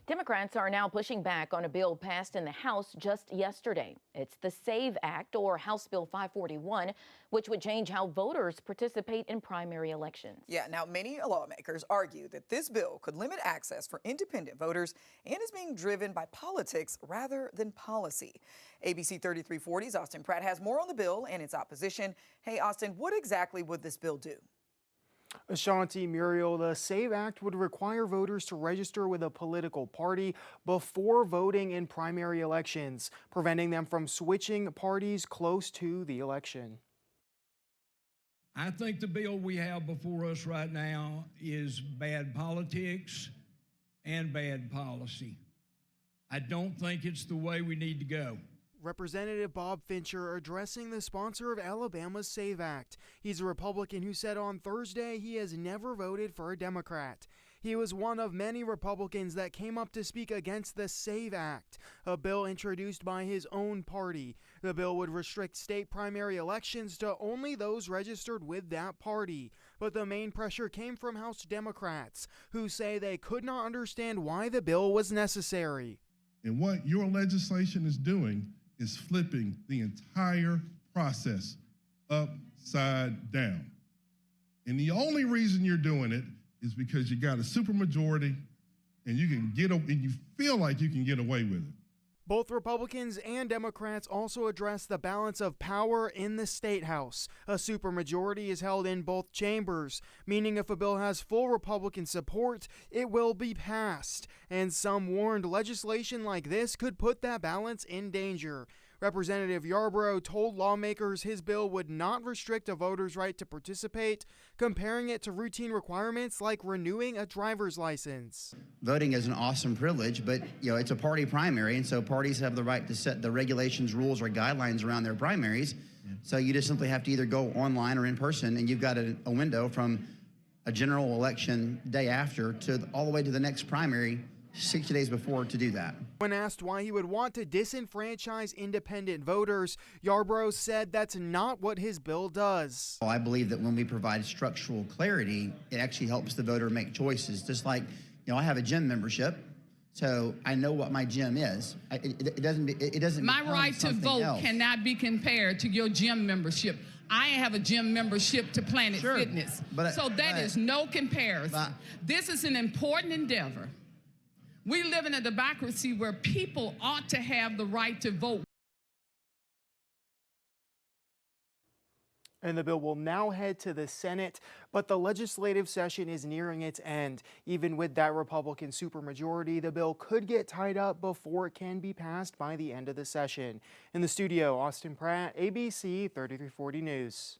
Democrats are now pushing back on a bill passed in the House just yesterday. It's the SAVE Act, or House Bill 541, which would change how voters participate in primary elections. Yeah, now many lawmakers argue that this bill could limit access for independent voters and is being driven by politics rather than policy. ABC 3340's Austin Pratt has more on the bill and its opposition. Hey, Austin, what exactly would this bill do? Ashanti Muriel, the SAVE Act would require voters to register with a political party before voting in primary elections, preventing them from switching parties close to the election. I think the bill we have before us right now is bad politics and bad policy. I don't think it's the way we need to go. Representative Bob Fincher addressing the sponsor of Alabama's SAVE Act. He's a Republican who said on Thursday he has never voted for a Democrat. He was one of many Republicans that came up to speak against the SAVE Act, a bill introduced by his own party. The bill would restrict state primary elections to only those registered with that party. But the main pressure came from House Democrats, who say they could not understand why the bill was necessary. And what your legislation is doing is flipping the entire process upside down. And the only reason you're doing it is because you got a supermajority and you feel like you can get away with it. Both Republicans and Democrats also address the balance of power in the State House. A supermajority is held in both chambers, meaning if a bill has full Republican support, it will be passed. And some warned legislation like this could put that balance in danger. Representative Yarborough told lawmakers his bill would not restrict a voter's right to participate, comparing it to routine requirements like renewing a driver's license. Voting is an awesome privilege, but it's a party primary, and so parties have the right to set the regulations, rules, or guidelines around their primaries. So you just simply have to either go online or in person, and you've got a window from a general election day after to all the way to the next primary 60 days before to do that. When asked why he would want to disenfranchise independent voters, Yarborough said that's not what his bill does. I believe that when we provide structural clarity, it actually helps the voter make choices. Just like, I have a gym membership, so I know what my gym is. It doesn't. My right to vote else cannot be compared to your gym membership. I have a gym membership to Planet Fitness, so that is no comparison. This is an important endeavor. We live in a democracy where people ought to have the right to vote. And the bill will now head to the Senate, but the legislative session is nearing its end. Even with that Republican supermajority, the bill could get tied up before it can be passed by the end of the session. In the studio, Austin Pratt, ABC 3340 News.